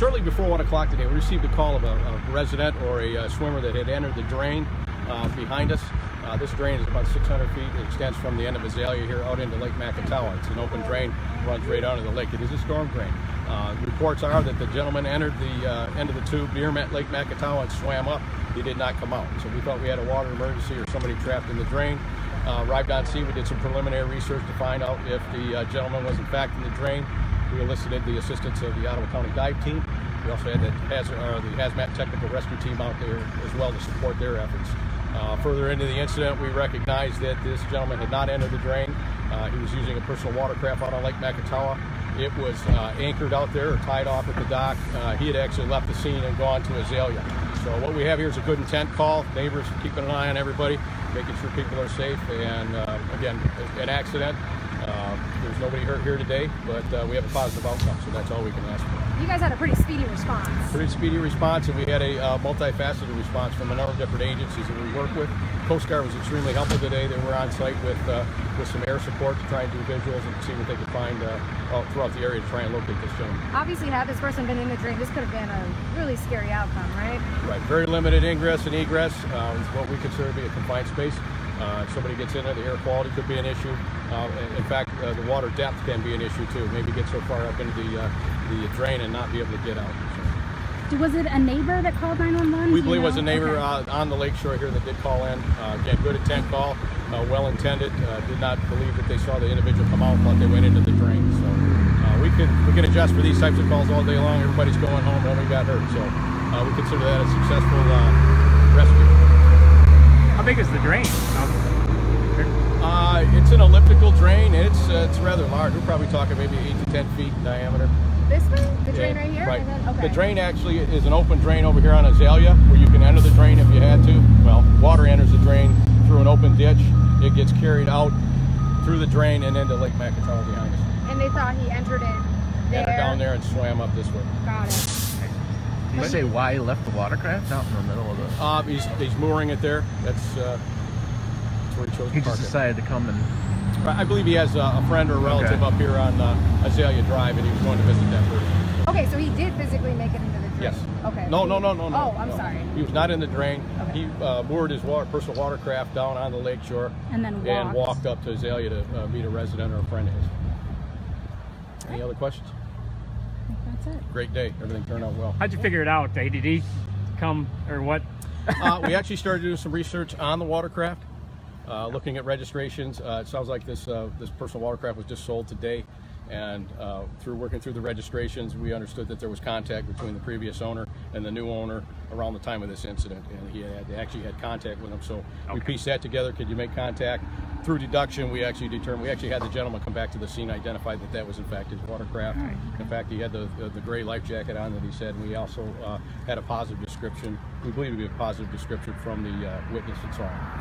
Shortly before 1 o'clock today, we received a call of a resident or a swimmer that had entered the drain behind us. This drain is about 600 feet. It extends from the end of Azalea here out into Lake Macatawa. It's an open drain, runs right out of the lake. It is a storm drain. Reports are that the gentleman entered the end of the tube near Lake Macatawa and swam up. He did not come out. So we thought we had a water emergency or somebody trapped in the drain. Arrived on scene, we did some preliminary research to find out if the gentleman was in fact in the drain. We elicited the assistance of the Ottawa County dive team. We also had the hazmat technical rescue team out there as well to support their efforts. Further into the incident, we recognized that this gentleman had not entered the drain. He was using a personal watercraft out on Lake Macatawa. It was anchored out there or tied off at the dock. He had actually left the scene and gone to Azalea. So what we have here is a good intent call. Neighbors keeping an eye on everybody, making sure people are safe. And again, an accident. There's nobody hurt here today, but we have a positive outcome, so that's all we can ask for. You guys had a pretty speedy response. Pretty speedy response, and we had a multifaceted response from a number of different agencies that we work with. Coast Guard was extremely helpful today. They were on site with some air support to try and do visuals and see what they could find throughout the area to try and locate this gentleman. Obviously, had this person been in the drain, this could have been a really scary outcome, right? Right. Very limited ingress and egress. It's what we consider to be a confined space. If somebody gets in there, the air quality could be an issue. In fact, the water depth can be an issue too. Maybe get so far up into the drain and not be able to get out. So. Was it a neighbor that called 911? We believe it was a neighbor on the lakeshore here that did call in. Again, good intent call, well intended. Did not believe that they saw the individual come out, thought they went into the drain. So we can adjust for these types of calls all day long. Everybody's going home, nobody got hurt. So we consider that a successful rescue. How big is the drain? It's an elliptical drain. It's rather large. We're probably talking maybe 8 to 10 feet in diameter. This one? The drain right here? Right. Okay. The drain actually is an open drain over here on Azalea, where you can enter the drain if you had to. Well, water enters the drain through an open ditch. It gets carried out through the drain and into Lake Macatawa behind us. And they thought he entered it there? Entered down there and swam up this way. Got it. Did you say why he left the watercraft out in the middle of the... He's mooring it there. That's where he chose to park it. He just decided to come and... I believe he has a friend or a relative up here on Azalea Drive, and he was going to visit that person. Okay, so he did physically make it into the drain? Yes. Okay. No. Oh, I'm sorry. He was not in the drain. Okay. He moored his personal watercraft down on the lakeshore and then walked up to Azalea to meet a resident or a friend of his. Any other questions? I think that's it. Great day. Everything turned out well. How'd you figure it out? Did he come or what? We actually started doing some research on the watercraft. Looking at registrations, it sounds like this personal watercraft was just sold today, and through working through the registrations, we understood that there was contact between the previous owner and the new owner around the time of this incident, and they actually had contact with him. So we pieced that together. Could you make contact? Through deduction, we actually determined. We actually had the gentleman come back to the scene, identified that was in fact his watercraft. Right. In fact, he had the gray life jacket on that he said, and we also had a positive description. We believe to be a positive description from the witness and so on.